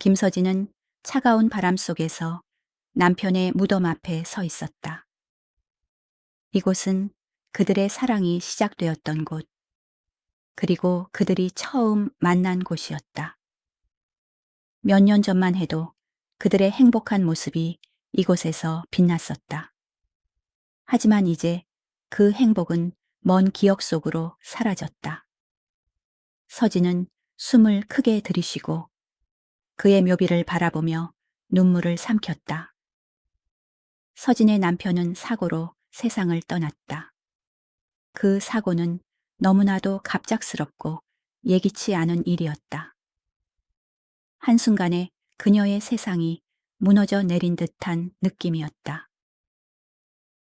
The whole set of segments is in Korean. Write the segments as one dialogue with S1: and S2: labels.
S1: 김서진은 차가운 바람 속에서 남편의 무덤 앞에 서 있었다. 이곳은 그들의 사랑이 시작되었던 곳, 그리고 그들이 처음 만난 곳이었다. 몇 년 전만 해도 그들의 행복한 모습이 이곳에서 빛났었다. 하지만 이제 그 행복은 먼 기억 속으로 사라졌다. 서진은 숨을 크게 들이쉬고 그의 묘비를 바라보며 눈물을 삼켰다. 서진의 남편은 사고로 세상을 떠났다. 그 사고는 너무나도 갑작스럽고 예기치 않은 일이었다. 한순간에 그녀의 세상이 무너져 내린 듯한 느낌이었다.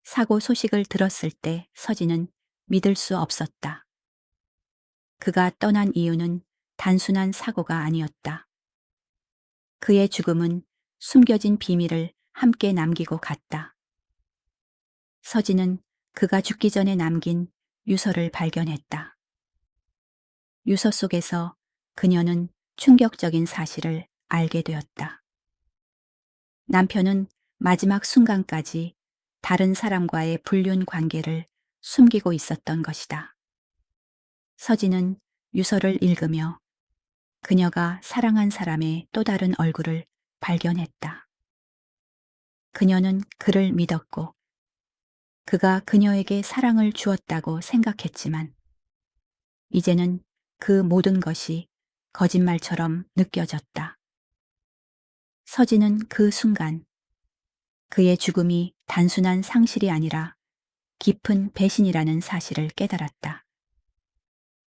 S1: 사고 소식을 들었을 때 서진은 믿을 수 없었다. 그가 떠난 이유는 단순한 사고가 아니었다. 그의 죽음은 숨겨진 비밀을 함께 남기고 갔다. 서진은 그가 죽기 전에 남긴 유서를 발견했다. 유서 속에서 그녀는 충격적인 사실을 알게 되었다. 남편은 마지막 순간까지 다른 사람과의 불륜 관계를 숨기고 있었던 것이다. 서진은 유서를 읽으며 그녀가 사랑한 사람의 또 다른 얼굴을 발견했다. 그녀는 그를 믿었고 그가 그녀에게 사랑을 주었다고 생각했지만 이제는 그 모든 것이 거짓말처럼 느껴졌다. 서진은 그 순간 그의 죽음이 단순한 상실이 아니라 깊은 배신이라는 사실을 깨달았다.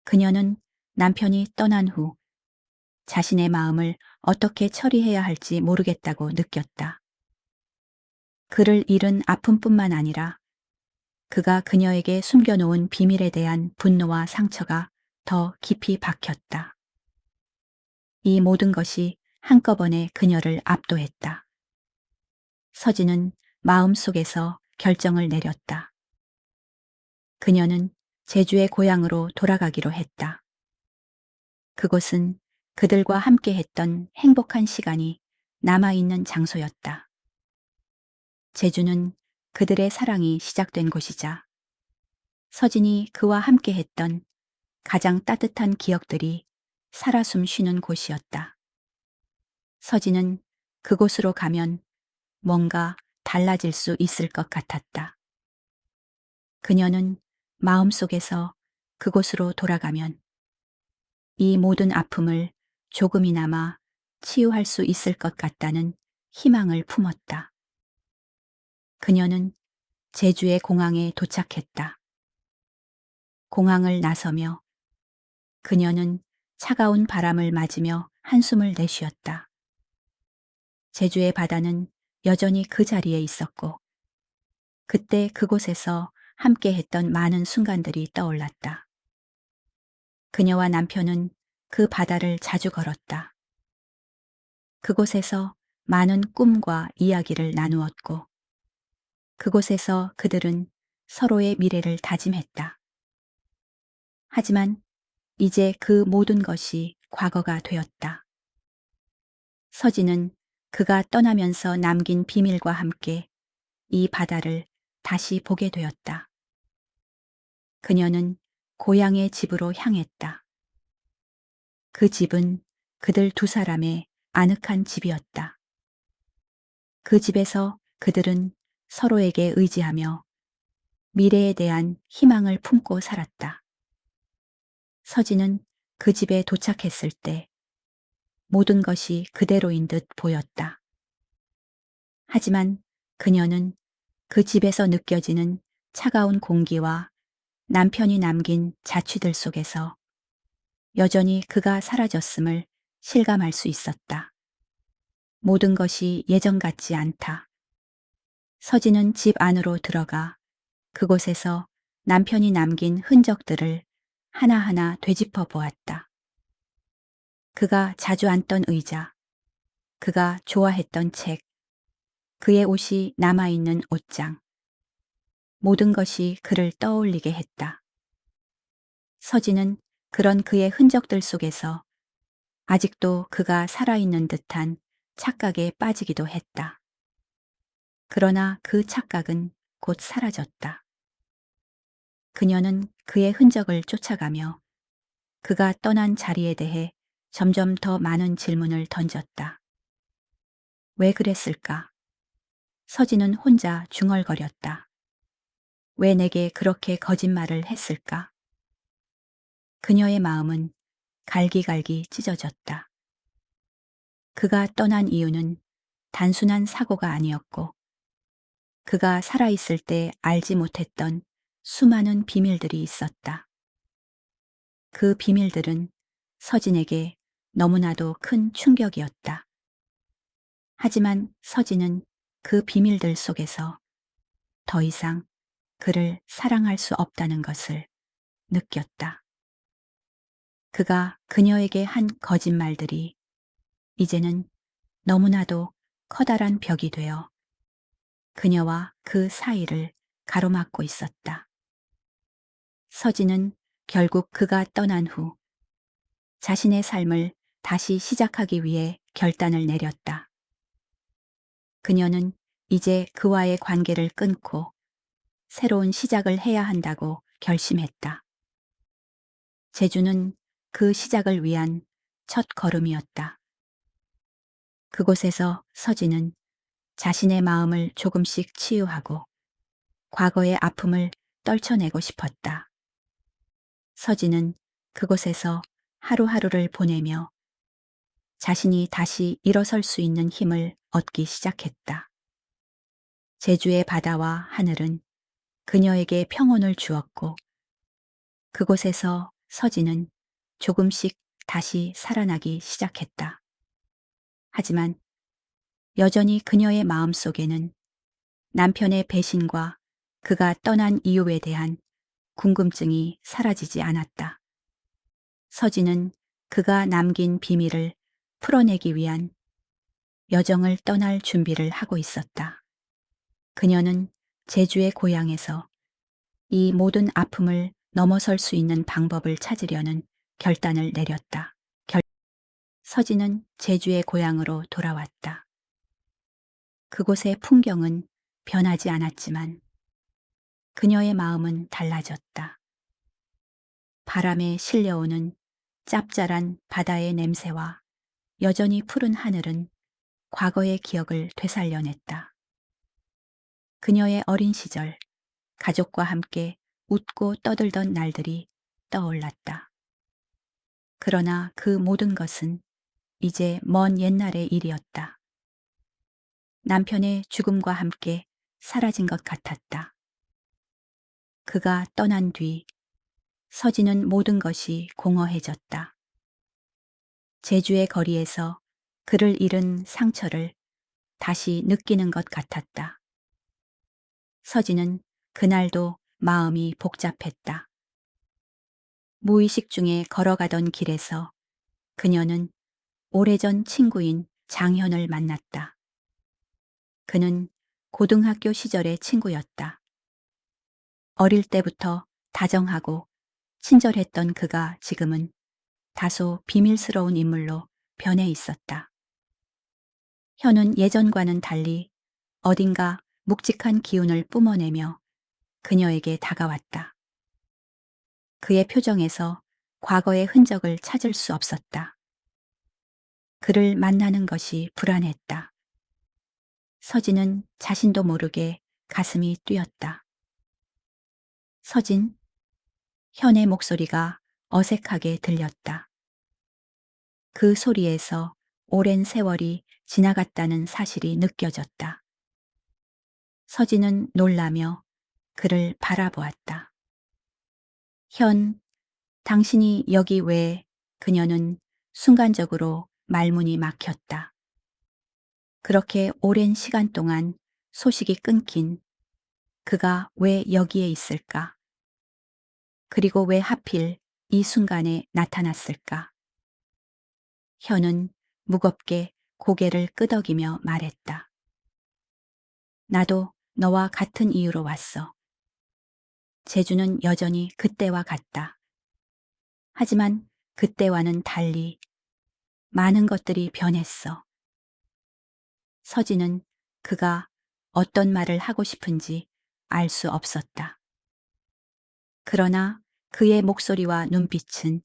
S1: 그녀는 남편이 떠난 후 자신의 마음을 어떻게 처리해야 할지 모르겠다고 느꼈다. 그를 잃은 아픔뿐만 아니라 그가 그녀에게 숨겨놓은 비밀에 대한 분노와 상처가 더 깊이 박혔다. 이 모든 것이 한꺼번에 그녀를 압도했다. 서진은 마음속에서 결정을 내렸다. 그녀는 제주의 고향으로 돌아가기로 했다. 그곳은 그들과 함께 했던 행복한 시간이 남아있는 장소였다. 제주는 그들의 사랑이 시작된 곳이자 서진이 그와 함께 했던 가장 따뜻한 기억들이 살아 숨쉬는 곳이었다. 서진은 그곳으로 가면 뭔가 달라질 수 있을 것 같았다. 그녀는 마음속에서 그곳으로 돌아가면 이 모든 아픔을 조금이나마 치유할 수 있을 것 같다는 희망을 품었다. 그녀는 제주의 공항에 도착했다. 공항을 나서며 그녀는 차가운 바람을 맞으며 한숨을 내쉬었다. 제주의 바다는 여전히 그 자리에 있었고 그때 그곳에서 함께 했던 많은 순간들이 떠올랐다. 그녀와 남편은 그 바다를 자주 걸었다. 그곳에서 많은 꿈과 이야기를 나누었고 그곳에서 그들은 서로의 미래를 다짐했다. 하지만 이제 그 모든 것이 과거가 되었다. 서진은 그가 떠나면서 남긴 비밀과 함께 이 바다를 다시 보게 되었다. 그녀는 고향의 집으로 향했다. 그 집은 그들 두 사람의 아늑한 집이었다. 그 집에서 그들은 서로에게 의지하며 미래에 대한 희망을 품고 살았다. 서진은 그 집에 도착했을 때 모든 것이 그대로인 듯 보였다. 하지만 그녀는 그 집에서 느껴지는 차가운 공기와 남편이 남긴 자취들 속에서 여전히 그가 사라졌음을 실감할 수 있었다. 모든 것이 예전 같지 않다. 서진은 집 안으로 들어가 그곳에서 남편이 남긴 흔적들을 하나하나 되짚어 보았다. 그가 자주 앉던 의자, 그가 좋아했던 책, 그의 옷이 남아있는 옷장. 모든 것이 그를 떠올리게 했다. 서진은 그런 그의 흔적들 속에서 아직도 그가 살아있는 듯한 착각에 빠지기도 했다. 그러나 그 착각은 곧 사라졌다. 그녀는 그의 흔적을 쫓아가며 그가 떠난 자리에 대해 점점 더 많은 질문을 던졌다. 왜 그랬을까? 서진은 혼자 중얼거렸다. 왜 내게 그렇게 거짓말을 했을까? 그녀의 마음은 갈기갈기 찢어졌다. 그가 떠난 이유는 단순한 사고가 아니었고, 그가 살아있을 때 알지 못했던 수많은 비밀들이 있었다. 그 비밀들은 서진에게 너무나도 큰 충격이었다. 하지만 서진은 그 비밀들 속에서 더 이상 그를 사랑할 수 없다는 것을 느꼈다. 그가 그녀에게 한 거짓말들이 이제는 너무나도 커다란 벽이 되어 그녀와 그 사이를 가로막고 있었다. 서진은 결국 그가 떠난 후 자신의 삶을 다시 시작하기 위해 결단을 내렸다. 그녀는 이제 그와의 관계를 끊고 새로운 시작을 해야 한다고 결심했다. 제주는 그 시작을 위한 첫 걸음이었다. 그곳에서 서진은 자신의 마음을 조금씩 치유하고 과거의 아픔을 떨쳐내고 싶었다. 서진은 그곳에서 하루하루를 보내며 자신이 다시 일어설 수 있는 힘을 얻기 시작했다. 제주의 바다와 하늘은 그녀에게 평온을 주었고 그곳에서 서진은 조금씩 다시 살아나기 시작했다. 하지만 여전히 그녀의 마음 속에는 남편의 배신과 그가 떠난 이유에 대한 궁금증이 사라지지 않았다. 서진은 그가 남긴 비밀을 풀어내기 위한 여정을 떠날 준비를 하고 있었다. 그녀는 제주의 고향에서 이 모든 아픔을 넘어설 수 있는 방법을 찾으려는 결단을 내렸다. 서진은 제주의 고향으로 돌아왔다. 그곳의 풍경은 변하지 않았지만 그녀의 마음은 달라졌다. 바람에 실려오는 짭짤한 바다의 냄새와 여전히 푸른 하늘은 과거의 기억을 되살려냈다. 그녀의 어린 시절, 가족과 함께 웃고 떠들던 날들이 떠올랐다. 그러나 그 모든 것은 이제 먼 옛날의 일이었다. 남편의 죽음과 함께 사라진 것 같았다. 그가 떠난 뒤 서진은 모든 것이 공허해졌다. 제주의 거리에서 그를 잃은 상처를 다시 느끼는 것 같았다. 서진은 그날도 마음이 복잡했다. 무의식 중에 걸어가던 길에서 그녀는 오래전 친구인 장현을 만났다. 그는 고등학교 시절의 친구였다. 어릴 때부터 다정하고 친절했던 그가 지금은 다소 비밀스러운 인물로 변해 있었다. 현은 예전과는 달리 어딘가 묵직한 기운을 뿜어내며 그녀에게 다가왔다. 그의 표정에서 과거의 흔적을 찾을 수 없었다. 그를 만나는 것이 불안했다. 서진은 자신도 모르게 가슴이 뛰었다. 서진, 현의 목소리가 어색하게 들렸다. 그 소리에서 오랜 세월이 지나갔다는 사실이 느껴졌다. 서진은 놀라며 그를 바라보았다. 현, 당신이 여기 왜? 그녀는 순간적으로 말문이 막혔다. 그렇게 오랜 시간 동안 소식이 끊긴 그가 왜 여기에 있을까? 그리고 왜 하필 이 순간에 나타났을까? 현은 무겁게 고개를 끄덕이며 말했다. 나도 너와 같은 이유로 왔어. 제주는 여전히 그때와 같다. 하지만 그때와는 달리 많은 것들이 변했어. 서진은 그가 어떤 말을 하고 싶은지 알 수 없었다. 그러나 그의 목소리와 눈빛은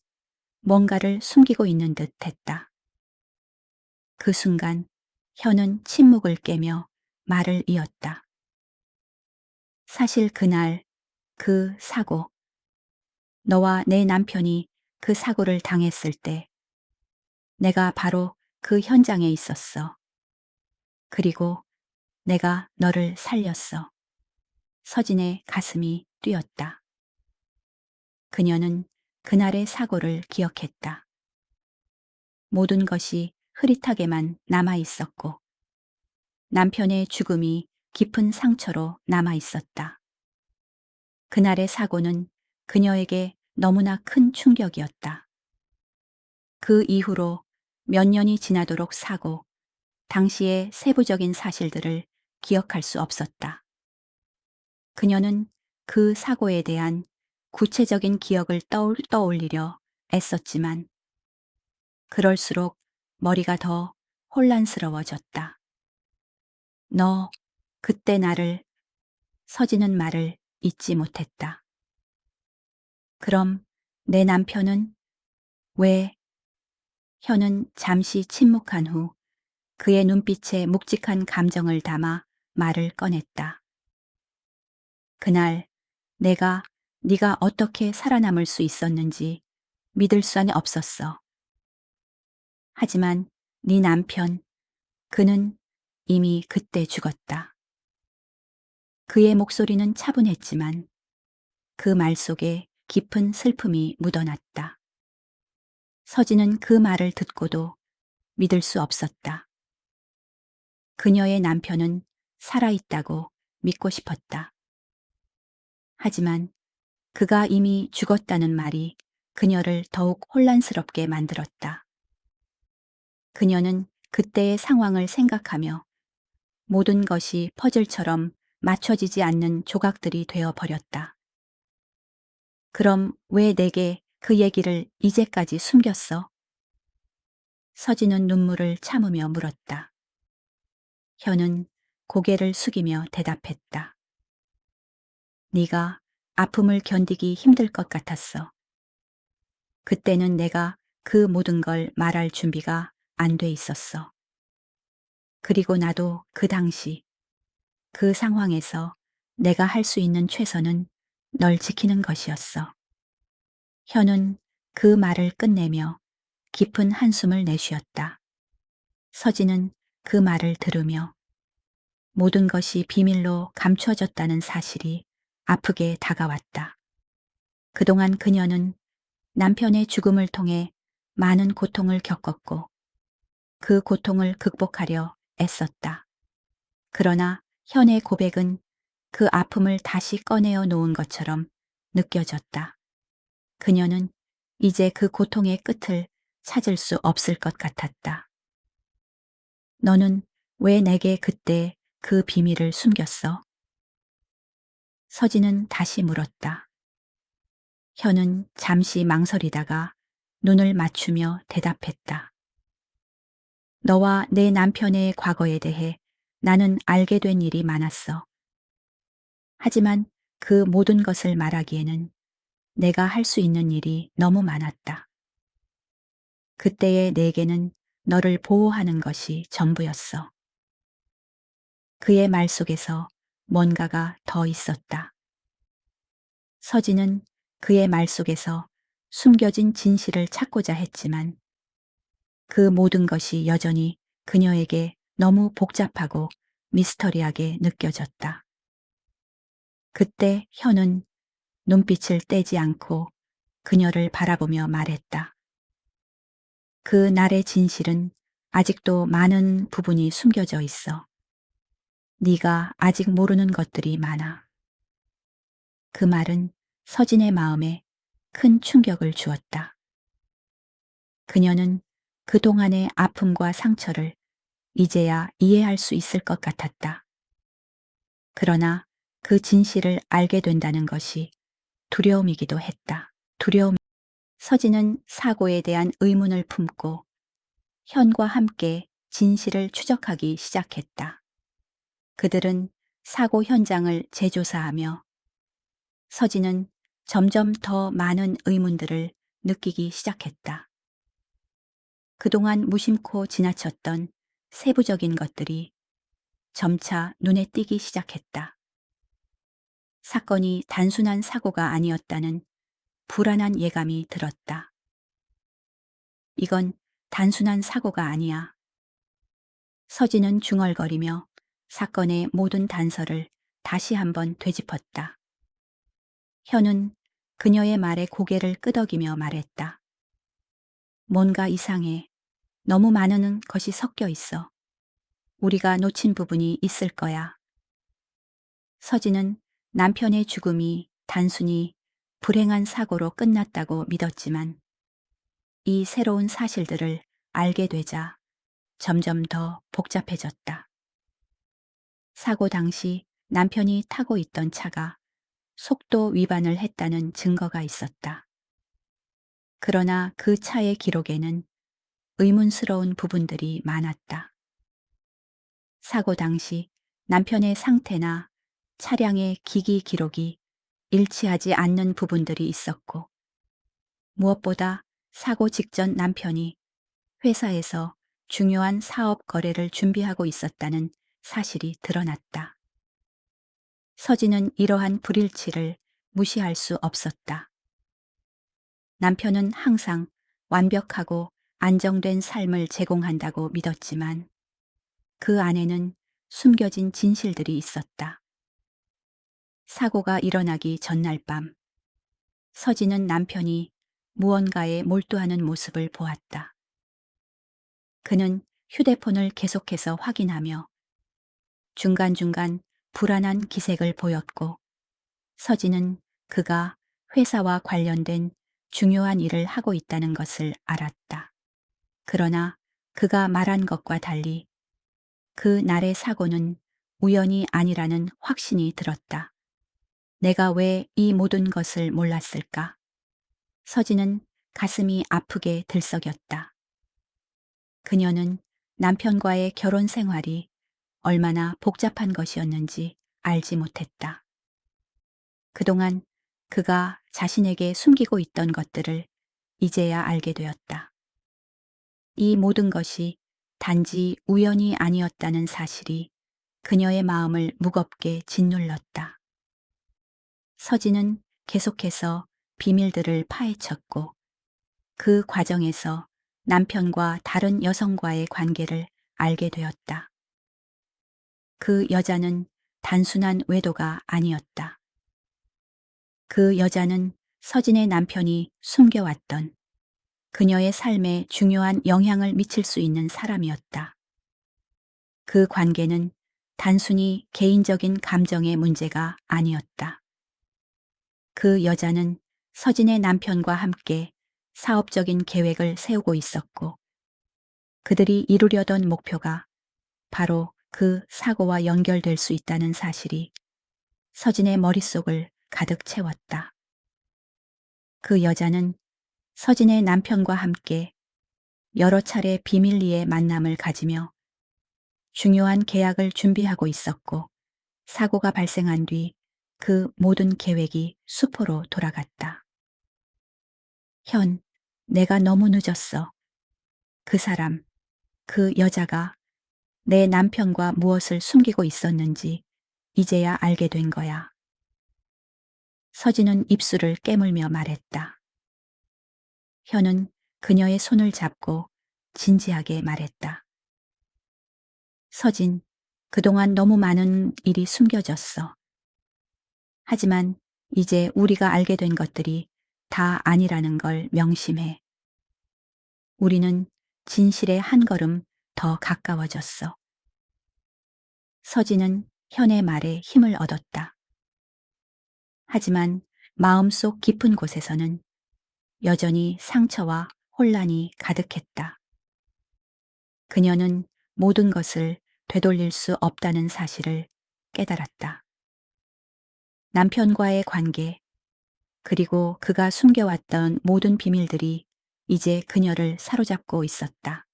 S1: 뭔가를 숨기고 있는 듯 했다. 그 순간 현은 침묵을 깨며 말을 이었다. 사실 그날 그 사고, 너와 내 남편이 그 사고를 당했을 때 내가 바로 그 현장에 있었어. 그리고 내가 너를 살렸어. 서진의 가슴이 뛰었다. 그녀는 그날의 사고를 기억했다. 모든 것이 흐릿하게만 남아 있었고 남편의 죽음이 깊은 상처로 남아 있었다. 그날의 사고는 그녀에게 너무나 큰 충격이었다. 그 이후로 몇 년이 지나도록 사고, 당시의 세부적인 사실들을 기억할 수 없었다. 그녀는 그 사고에 대한 구체적인 기억을 떠올리려 애썼지만 그럴수록 머리가 더 혼란스러워졌다. 너 그때 나를 서지는 말을 잊지 못했다. 그럼 내 남편은 왜? 현은 잠시 침묵한 후 그의 눈빛에 묵직한 감정을 담아 말을 꺼냈다. 그날 내가 네가 어떻게 살아남을 수 있었는지 믿을 수는 없었어. 하지만 네 남편, 그는 이미 그때 죽었다. 그의 목소리는 차분했지만 그 말 속에 깊은 슬픔이 묻어났다. 서진은 그 말을 듣고도 믿을 수 없었다. 그녀의 남편은 살아있다고 믿고 싶었다. 하지만 그가 이미 죽었다는 말이 그녀를 더욱 혼란스럽게 만들었다. 그녀는 그때의 상황을 생각하며 모든 것이 퍼즐처럼 맞춰지지 않는 조각들이 되어 버렸다. 그럼 왜 내게 그 얘기를 이제까지 숨겼어? 서진은 눈물을 참으며 물었다. 현은 고개를 숙이며 대답했다. 네가 아픔을 견디기 힘들 것 같았어. 그때는 내가 그 모든 걸 말할 준비가 안 돼 있었어. 그리고 나도 그 당시 그 상황에서 내가 할 수 있는 최선은 널 지키는 것이었어. 현은 그 말을 끝내며 깊은 한숨을 내쉬었다. 서진은 그 말을 들으며 모든 것이 비밀로 감춰졌다는 사실이 아프게 다가왔다. 그동안 그녀는 남편의 죽음을 통해 많은 고통을 겪었고 그 고통을 극복하려 애썼다. 그러나 현의 고백은 그 아픔을 다시 꺼내어 놓은 것처럼 느껴졌다. 그녀는 이제 그 고통의 끝을 찾을 수 없을 것 같았다. 너는 왜 내게 그때 그 비밀을 숨겼어? 서진은 다시 물었다. 현은 잠시 망설이다가 눈을 맞추며 대답했다. 너와 내 남편의 과거에 대해 나는 알게 된 일이 많았어. 하지만 그 모든 것을 말하기에는 내가 할 수 있는 일이 너무 많았다. 그때의 내게는 너를 보호하는 것이 전부였어. 그의 말 속에서 뭔가가 더 있었다. 서진은 그의 말 속에서 숨겨진 진실을 찾고자 했지만 그 모든 것이 여전히 그녀에게 너무 복잡하고 미스터리하게 느껴졌다. 그때 현은 눈빛을 떼지 않고 그녀를 바라보며 말했다. 그 날의 진실은 아직도 많은 부분이 숨겨져 있어. 네가 아직 모르는 것들이 많아. 그 말은 서진의 마음에 큰 충격을 주었다. 그녀는 그동안의 아픔과 상처를 이제야 이해할 수 있을 것 같았다. 그러나 그 진실을 알게 된다는 것이 두려움이기도 했다. 서진은 사고에 대한 의문을 품고 현과 함께 진실을 추적하기 시작했다. 그들은 사고 현장을 재조사하며 서진은 점점 더 많은 의문들을 느끼기 시작했다. 그동안 무심코 지나쳤던 세부적인 것들이 점차 눈에 띄기 시작했다. 사건이 단순한 사고가 아니었다는 불안한 예감이 들었다. 이건 단순한 사고가 아니야. 서진은 중얼거리며 사건의 모든 단서를 다시 한번 되짚었다. 현은 그녀의 말에 고개를 끄덕이며 말했다. 뭔가 이상해. 너무 많은 것이 섞여 있어. 우리가 놓친 부분이 있을 거야. 서진은 남편의 죽음이 단순히 불행한 사고로 끝났다고 믿었지만 이 새로운 사실들을 알게 되자 점점 더 복잡해졌다. 사고 당시 남편이 타고 있던 차가 속도 위반을 했다는 증거가 있었다. 그러나 그 차의 기록에는 의문스러운 부분들이 많았다. 사고 당시 남편의 상태나 차량의 기기 기록이 일치하지 않는 부분들이 있었고, 무엇보다 사고 직전 남편이 회사에서 중요한 사업 거래를 준비하고 있었다는 사실이 드러났다. 서진은 이러한 불일치를 무시할 수 없었다. 남편은 항상 완벽하고 안정된 삶을 제공한다고 믿었지만 그 안에는 숨겨진 진실들이 있었다. 사고가 일어나기 전날 밤, 서진은 남편이 무언가에 몰두하는 모습을 보았다. 그는 휴대폰을 계속해서 확인하며 중간중간 불안한 기색을 보였고, 서진은 그가 회사와 관련된 중요한 일을 하고 있다는 것을 알았다. 그러나 그가 말한 것과 달리 그 날의 사고는 우연이 아니라는 확신이 들었다. 내가 왜 이 모든 것을 몰랐을까? 서진은 가슴이 아프게 들썩였다. 그녀는 남편과의 결혼 생활이 얼마나 복잡한 것이었는지 알지 못했다. 그동안 그가 자신에게 숨기고 있던 것들을 이제야 알게 되었다. 이 모든 것이 단지 우연이 아니었다는 사실이 그녀의 마음을 무겁게 짓눌렀다. 서진은 계속해서 비밀들을 파헤쳤고 그 과정에서 남편과 다른 여성과의 관계를 알게 되었다. 그 여자는 단순한 외도가 아니었다. 그 여자는 서진의 남편이 숨겨왔던 그녀의 삶에 중요한 영향을 미칠 수 있는 사람이었다. 그 관계는 단순히 개인적인 감정의 문제가 아니었다. 그 여자는 서진의 남편과 함께 사업적인 계획을 세우고 있었고, 그들이 이루려던 목표가 바로 그 사고와 연결될 수 있다는 사실이 서진의 머릿속을 가득 채웠다. 그 여자는 서진의 남편과 함께 여러 차례 비밀리에 만남을 가지며 중요한 계약을 준비하고 있었고, 사고가 발생한 뒤 그 모든 계획이 수포로 돌아갔다. 현, 내가 너무 늦었어. 그 사람, 그 여자가 내 남편과 무엇을 숨기고 있었는지 이제야 알게 된 거야. 서진은 입술을 깨물며 말했다. 현은 그녀의 손을 잡고 진지하게 말했다. 서진, 그동안 너무 많은 일이 숨겨졌어. 하지만 이제 우리가 알게 된 것들이 다 아니라는 걸 명심해. 우리는 진실에 한 걸음 더 가까워졌어. 서진은 현의 말에 힘을 얻었다. 하지만 마음속 깊은 곳에서는 여전히 상처와 혼란이 가득했다. 그녀는 모든 것을 되돌릴 수 없다는 사실을 깨달았다. 남편과의 관계, 그리고 그가 숨겨왔던 모든 비밀들이 이제 그녀를 사로잡고 있었다.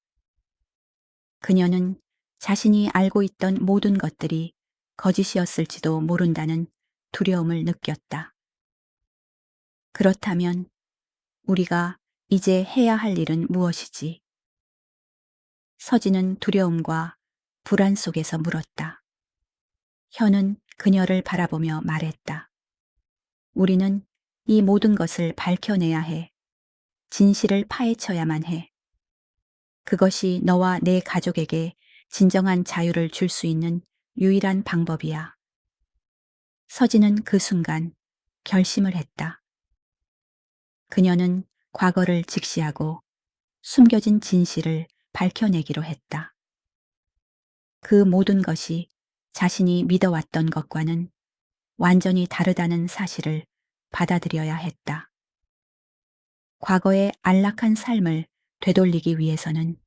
S1: 그녀는 자신이 알고 있던 모든 것들이 거짓이었을지도 모른다는 두려움을 느꼈다. 그렇다면 우리가 이제 해야 할 일은 무엇이지? 서진은 두려움과 불안 속에서 물었다. 현은 그녀를 바라보며 말했다. 우리는 이 모든 것을 밝혀내야 해. 진실을 파헤쳐야만 해. 그것이 너와 내 가족에게 진정한 자유를 줄 수 있는 유일한 방법이야. 서진은 그 순간 결심을 했다. 그녀는 과거를 직시하고 숨겨진 진실을 밝혀내기로 했다. 그 모든 것이 자신이 믿어왔던 것과는 완전히 다르다는 사실을 받아들여야 했다. 과거의 안락한 삶을 되돌리기 위해서는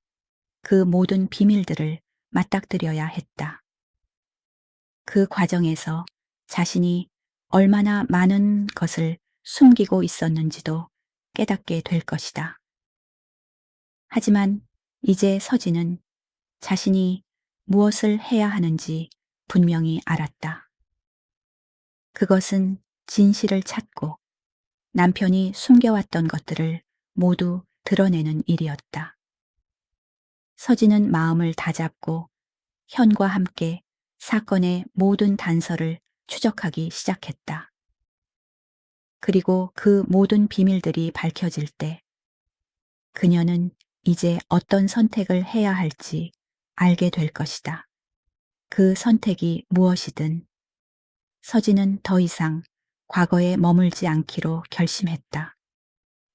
S1: 그 모든 비밀들을 맞닥뜨려야 했다. 그 과정에서 자신이 얼마나 많은 것을 숨기고 있었는지도 깨닫게 될 것이다. 하지만 이제 서진은 자신이 무엇을 해야 하는지 분명히 알았다. 그것은 진실을 찾고 남편이 숨겨왔던 것들을 모두 드러내는 일이었다. 서진은 마음을 다잡고 현과 함께 사건의 모든 단서를 추적하기 시작했다. 그리고 그 모든 비밀들이 밝혀질 때 그녀는 이제 어떤 선택을 해야 할지 알게 될 것이다. 그 선택이 무엇이든 서진은 더 이상 과거에 머물지 않기로 결심했다.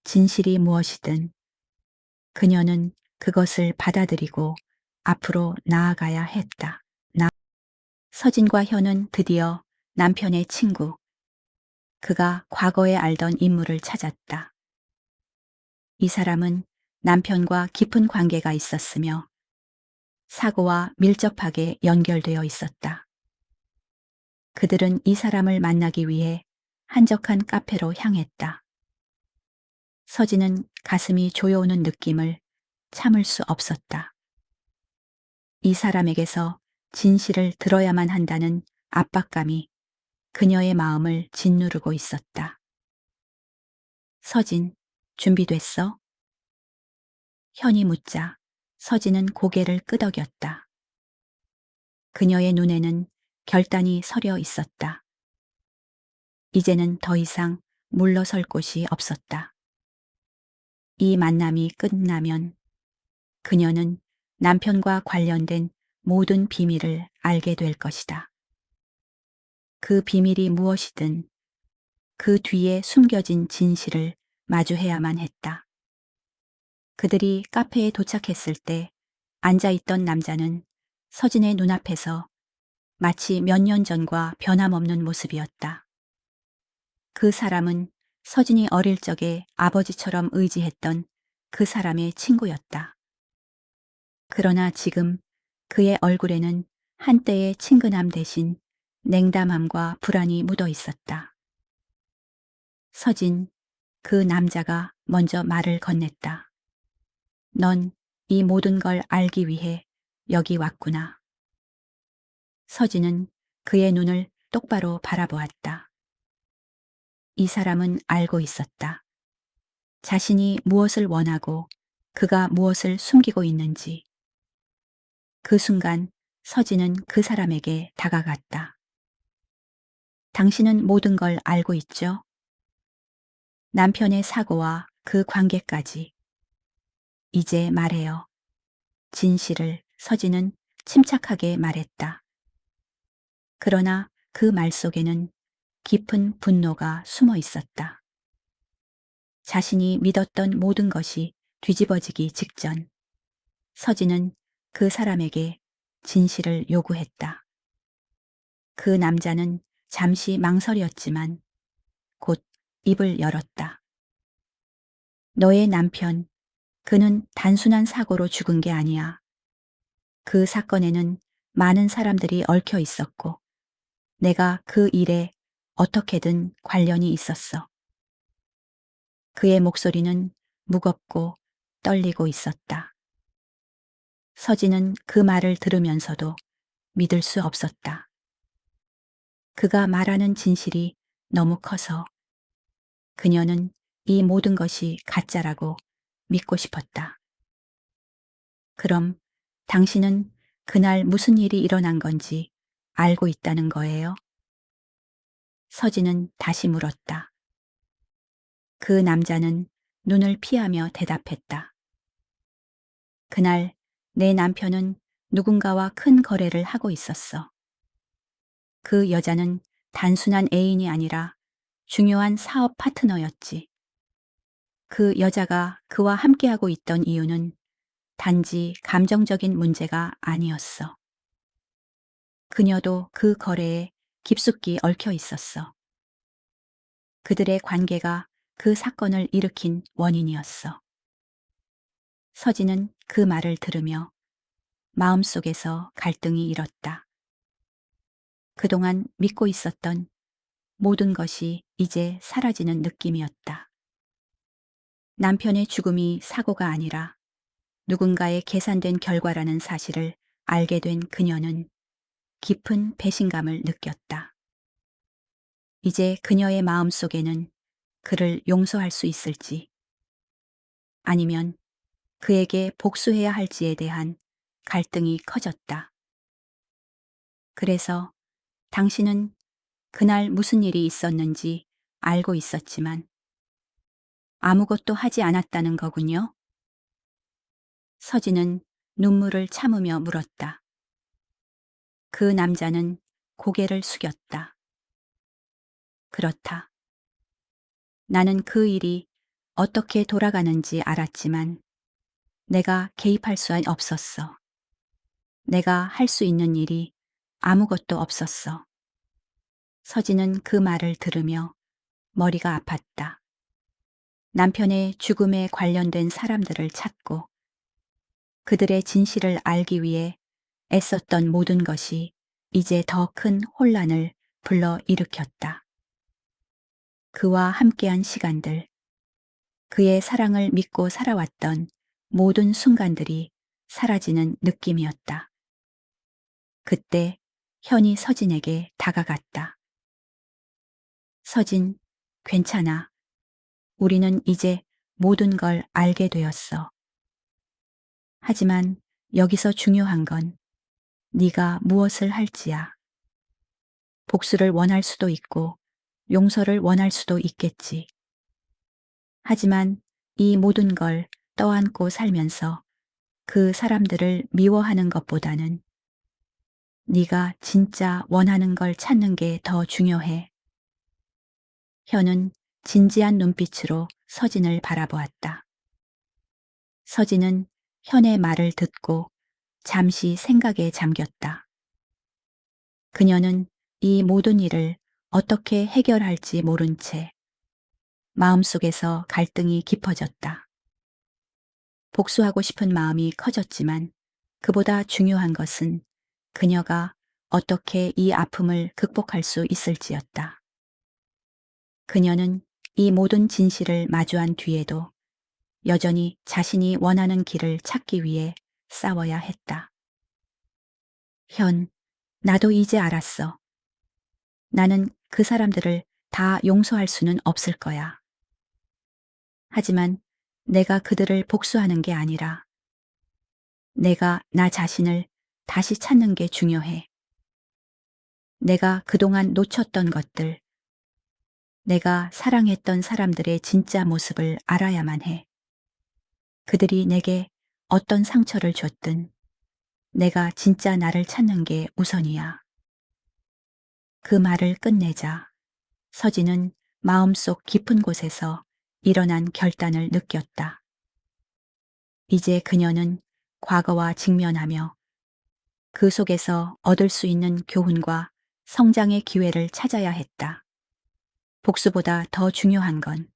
S1: 진실이 무엇이든 그녀는 그것을 받아들이고 앞으로 나아가야 했다. 서진과 현은 드디어 남편의 친구, 그가 과거에 알던 인물을 찾았다. 이 사람은 남편과 깊은 관계가 있었으며 사고와 밀접하게 연결되어 있었다. 그들은 이 사람을 만나기 위해 한적한 카페로 향했다. 서진은 가슴이 조여오는 느낌을 참을 수 없었다. 이 사람에게서 진실을 들어야만 한다는 압박감이 그녀의 마음을 짓누르고 있었다. 서진, 준비됐어? 현이 묻자 서진은 고개를 끄덕였다. 그녀의 눈에는 결단이 서려 있었다. 이제는 더 이상 물러설 곳이 없었다. 이 만남이 끝나면 그녀는 남편과 관련된 모든 비밀을 알게 될 것이다. 그 비밀이 무엇이든 그 뒤에 숨겨진 진실을 마주해야만 했다. 그들이 카페에 도착했을 때 앉아있던 남자는 서진의 눈앞에서 마치 몇 년 전과 변함없는 모습이었다. 그 사람은 서진이 어릴 적에 아버지처럼 의지했던 그 사람의 친구였다. 그러나 지금 그의 얼굴에는 한때의 친근함 대신 냉담함과 불안이 묻어 있었다. 서진, 그 남자가 먼저 말을 건넸다. 넌 이 모든 걸 알기 위해 여기 왔구나. 서진은 그의 눈을 똑바로 바라보았다. 이 사람은 알고 있었다. 자신이 무엇을 원하고 그가 무엇을 숨기고 있는지. 그 순간 서진은 그 사람에게 다가갔다. 당신은 모든 걸 알고 있죠? 남편의 사고와 그 관계까지. 이제 말해요. 진실을 서진은 침착하게 말했다. 그러나 그 말 속에는 깊은 분노가 숨어 있었다. 자신이 믿었던 모든 것이 뒤집어지기 직전 서진은 그 사람에게 진실을 요구했다. 그 남자는 잠시 망설였지만 곧 입을 열었다. 너의 남편, 그는 단순한 사고로 죽은 게 아니야. 그 사건에는 많은 사람들이 얽혀 있었고 내가 그 일에 어떻게든 관련이 있었어. 그의 목소리는 무겁고 떨리고 있었다. 서진은 그 말을 들으면서도 믿을 수 없었다. 그가 말하는 진실이 너무 커서 그녀는 이 모든 것이 가짜라고 믿고 싶었다. 그럼 당신은 그날 무슨 일이 일어난 건지 알고 있다는 거예요? 서진은 다시 물었다. 그 남자는 눈을 피하며 대답했다. 그날 내 남편은 누군가와 큰 거래를 하고 있었어. 그 여자는 단순한 애인이 아니라 중요한 사업 파트너였지. 그 여자가 그와 함께하고 있던 이유는 단지 감정적인 문제가 아니었어. 그녀도 그 거래에 깊숙이 얽혀 있었어. 그들의 관계가 그 사건을 일으킨 원인이었어. 서진은 그 말을 들으며 마음속에서 갈등이 일었다. 그동안 믿고 있었던 모든 것이 이제 사라지는 느낌이었다. 남편의 죽음이 사고가 아니라 누군가의 계산된 결과라는 사실을 알게 된 그녀는 깊은 배신감을 느꼈다. 이제 그녀의 마음 속에는 그를 용서할 수 있을지 아니면 그에게 복수해야 할지에 대한 갈등이 커졌다. 그래서 당신은 그날 무슨 일이 있었는지 알고 있었지만 아무것도 하지 않았다는 거군요. 서진은 눈물을 참으며 물었다. 그 남자는 고개를 숙였다. 그렇다. 나는 그 일이 어떻게 돌아가는지 알았지만 내가 개입할 수 없었어. 내가 할 수 있는 일이 아무것도 없었어. 서진은 그 말을 들으며 머리가 아팠다. 남편의 죽음에 관련된 사람들을 찾고 그들의 진실을 알기 위해 애썼던 모든 것이 이제 더 큰 혼란을 불러 일으켰다. 그와 함께한 시간들, 그의 사랑을 믿고 살아왔던 모든 순간들이 사라지는 느낌이었다. 그때 현이 서진에게 다가갔다. 서진, 괜찮아. 우리는 이제 모든 걸 알게 되었어. 하지만 여기서 중요한 건 네가 무엇을 할지야. 복수를 원할 수도 있고 용서를 원할 수도 있겠지. 하지만 이 모든 걸 떠안고 살면서 그 사람들을 미워하는 것보다는 네가 진짜 원하는 걸 찾는 게 더 중요해. 현은 진지한 눈빛으로 서진을 바라보았다. 서진은 현의 말을 듣고 잠시 생각에 잠겼다. 그녀는 이 모든 일을 어떻게 해결할지 모른 채 마음속에서 갈등이 깊어졌다. 복수하고 싶은 마음이 커졌지만 그보다 중요한 것은 그녀가 어떻게 이 아픔을 극복할 수 있을지였다. 그녀는 이 모든 진실을 마주한 뒤에도 여전히 자신이 원하는 길을 찾기 위해 싸워야 했다. 현, 나도 이제 알았어. 나는 그 사람들을 다 용서할 수는 없을 거야. 하지만 내가 그들을 복수하는 게 아니라 내가 나 자신을 다시 찾는 게 중요해. 내가 그동안 놓쳤던 것들, 내가 사랑했던 사람들의 진짜 모습을 알아야만 해. 그들이 내게 어떤 상처를 줬든 내가 진짜 나를 찾는 게 우선이야. 그 말을 끝내자 서진은 마음속 깊은 곳에서 일어난 결단을 느꼈다. 이제 그녀는 과거와 직면하며 그 속에서 얻을 수 있는 교훈과 성장의 기회를 찾아야 했다. 복수보다 더 중요한 건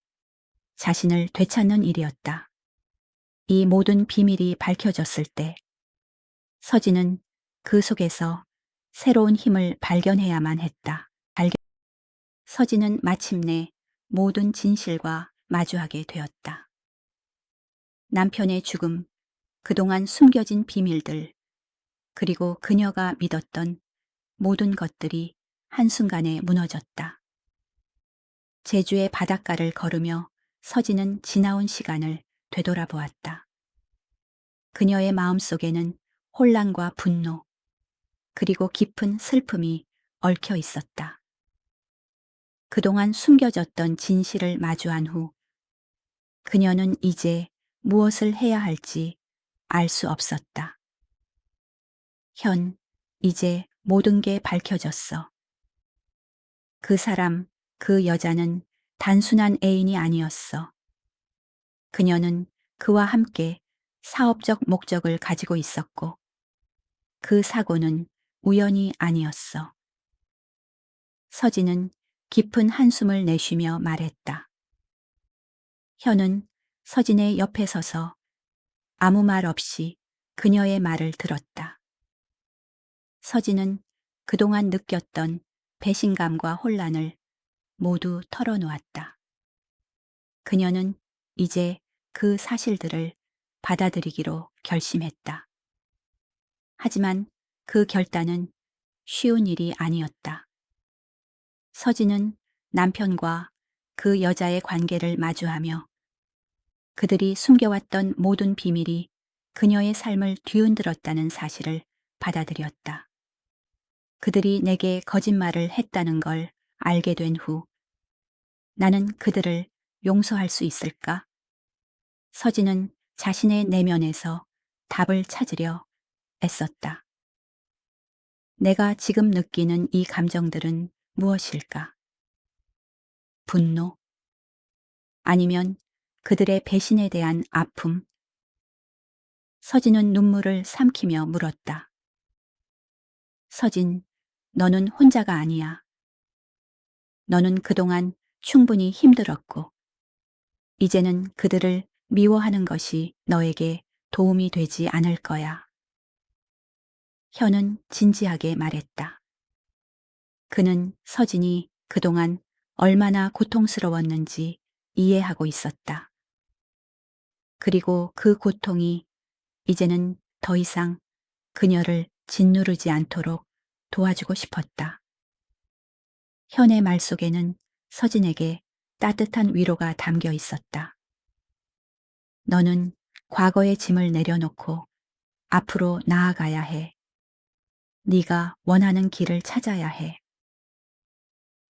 S1: 자신을 되찾는 일이었다. 이 모든 비밀이 밝혀졌을 때 서진은 그 속에서 새로운 힘을 발견해야만 했다. 서진은 마침내 모든 진실과 마주하게 되었다. 남편의 죽음, 그동안 숨겨진 비밀들, 그리고 그녀가 믿었던 모든 것들이 한순간에 무너졌다. 제주의 바닷가를 걸으며 서진은 지나온 시간을 되돌아보았다. 그녀의 마음속에는 혼란과 분노, 그리고 깊은 슬픔이 얽혀 있었다. 그동안 숨겨졌던 진실을 마주한 후 그녀는 이제 무엇을 해야 할지 알 수 없었다. 현, 이제 모든 게 밝혀졌어. 그 사람, 그 여자는 단순한 애인이 아니었어. 그녀는 그와 함께 사업적 목적을 가지고 있었고, 그 사고는 우연이 아니었어. 서진은 깊은 한숨을 내쉬며 말했다. 현은 서진의 옆에 서서 아무 말 없이 그녀의 말을 들었다. 서진은 그동안 느꼈던 배신감과 혼란을 모두 털어놓았다. 그녀는 이제 그 사실들을 받아들이기로 결심했다. 하지만 그 결단은 쉬운 일이 아니었다. 서진은 남편과 그 여자의 관계를 마주하며 그들이 숨겨왔던 모든 비밀이 그녀의 삶을 뒤흔들었다는 사실을 받아들였다. 그들이 내게 거짓말을 했다는 걸 알게 된 후 나는 그들을 용서할 수 있을까? 서진은 자신의 내면에서 답을 찾으려 애썼다. 내가 지금 느끼는 이 감정들은 무엇일까? 분노? 아니면 그들의 배신에 대한 아픔? 서진은 눈물을 삼키며 물었다. 서진, 너는 혼자가 아니야. 너는 그동안 충분히 힘들었고, 이제는 그들을 미워하는 것이 너에게 도움이 되지 않을 거야. 현은 진지하게 말했다. 그는 서진이 그동안 얼마나 고통스러웠는지 이해하고 있었다. 그리고 그 고통이 이제는 더 이상 그녀를 짓누르지 않도록 도와주고 싶었다. 현의 말 속에는 서진에게 따뜻한 위로가 담겨 있었다. 너는 과거의 짐을 내려놓고 앞으로 나아가야 해. 네가 원하는 길을 찾아야 해.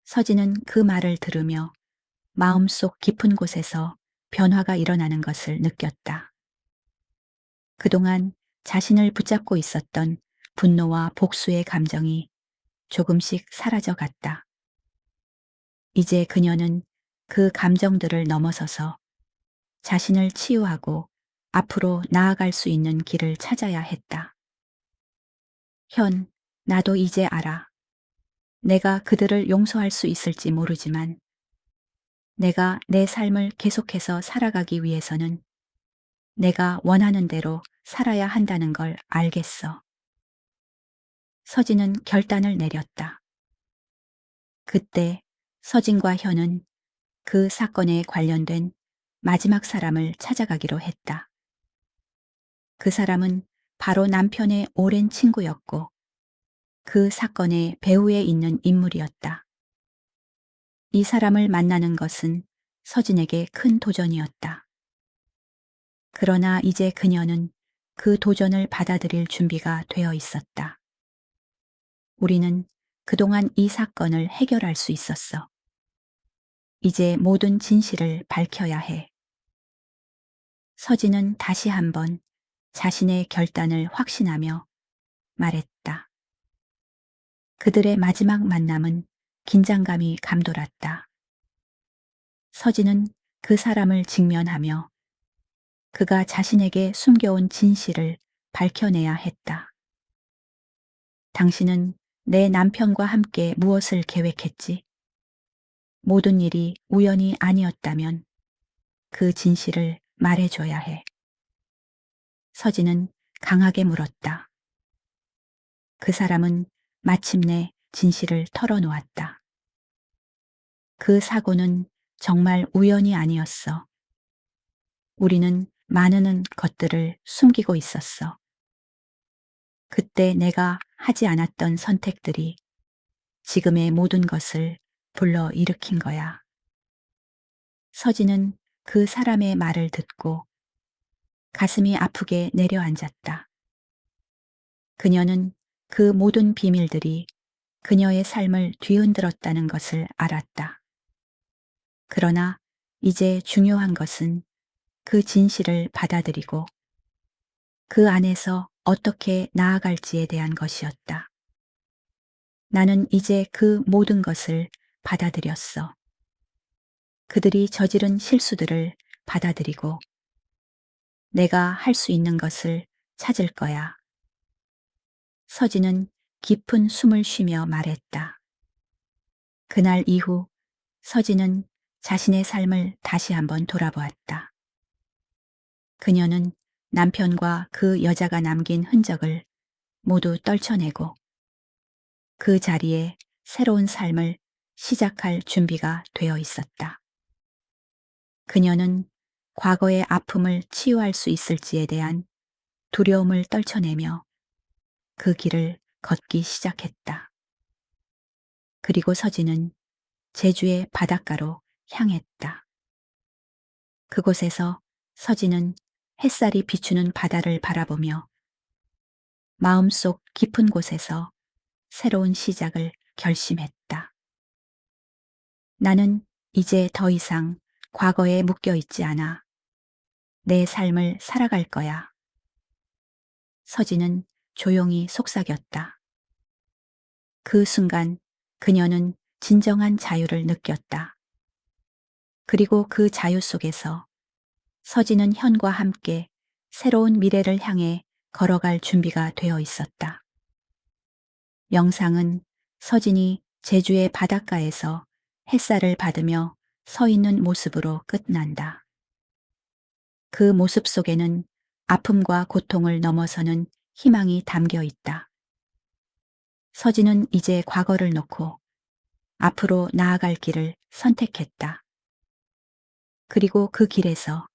S1: 서진은 그 말을 들으며 마음속 깊은 곳에서 변화가 일어나는 것을 느꼈다. 그동안 자신을 붙잡고 있었던 분노와 복수의 감정이 조금씩 사라져 갔다. 이제 그녀는 그 감정들을 넘어서서 자신을 치유하고 앞으로 나아갈 수 있는 길을 찾아야 했다. 현, 나도 이제 알아. 내가 그들을 용서할 수 있을지 모르지만 내가 내 삶을 계속해서 살아가기 위해서는 내가 원하는 대로 살아야 한다는 걸 알겠어. 서진은 결단을 내렸다. 그때 서진과 현은 그 사건에 관련된 마지막 사람을 찾아가기로 했다. 그 사람은 바로 남편의 오랜 친구였고 그 사건의 배후에 있는 인물이었다. 이 사람을 만나는 것은 서진에게 큰 도전이었다. 그러나 이제 그녀는 그 도전을 받아들일 준비가 되어 있었다. 우리는 그동안 이 사건을 해결할 수 있었어. 이제 모든 진실을 밝혀야 해. 서진은 다시 한번 자신의 결단을 확신하며 말했다. 그들의 마지막 만남은 긴장감이 감돌았다. 서진은 그 사람을 직면하며 그가 자신에게 숨겨온 진실을 밝혀내야 했다. 당신은 내 남편과 함께 무엇을 계획했지? 모든 일이 우연이 아니었다면 그 진실을 말해줘야 해. 서진은 강하게 물었다. 그 사람은 마침내 진실을 털어놓았다. 그 사고는 정말 우연이 아니었어. 우리는 많은 것들을 숨기고 있었어. 그때 내가 하지 않았던 선택들이 지금의 모든 것을 불러 일으킨 거야. 서진은 그 사람의 말을 듣고 가슴이 아프게 내려앉았다. 그녀는 그 모든 비밀들이 그녀의 삶을 뒤흔들었다는 것을 알았다. 그러나 이제 중요한 것은 그 진실을 받아들이고 그 안에서 어떻게 나아갈지에 대한 것이었다. 나는 이제 그 모든 것을 받아들였어. 그들이 저지른 실수들을 받아들이고 내가 할 수 있는 것을 찾을 거야. 서진은 깊은 숨을 쉬며 말했다. 그날 이후 서진은 자신의 삶을 다시 한번 돌아보았다. 그녀는 남편과 그 여자가 남긴 흔적을 모두 떨쳐내고 그 자리에 새로운 삶을 시작할 준비가 되어 있었다. 그녀는 과거의 아픔을 치유할 수 있을지에 대한 두려움을 떨쳐내며 그 길을 걷기 시작했다. 그리고 서진은 제주의 바닷가로 향했다. 그곳에서 서진은 햇살이 비추는 바다를 바라보며 마음속 깊은 곳에서 새로운 시작을 결심했다. 나는 이제 더 이상 과거에 묶여 있지 않아. 내 삶을 살아갈 거야. 서진은 조용히 속삭였다. 그 순간 그녀는 진정한 자유를 느꼈다. 그리고 그 자유 속에서 서진은 현과 함께 새로운 미래를 향해 걸어갈 준비가 되어 있었다. 영상은 서진이 제주의 바닷가에서 햇살을 받으며 서 있는 모습으로 끝난다. 그 모습 속에는 아픔과 고통을 넘어서는 희망이 담겨 있다. 서진은 이제 과거를 놓고 앞으로 나아갈 길을 선택했다. 그리고 그 길에서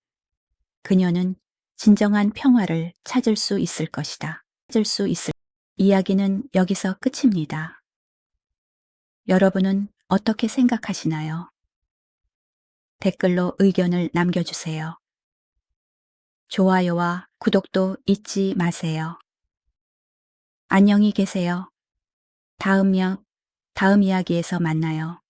S1: 그녀는 진정한 평화를 찾을 수 있을 것이다. 찾을 수 있을. 이야기는 여기서 끝입니다. 여러분은 어떻게 생각하시나요? 댓글로 의견을 남겨주세요. 좋아요와 구독도 잊지 마세요. 안녕히 계세요. 다음 이야기에서 만나요.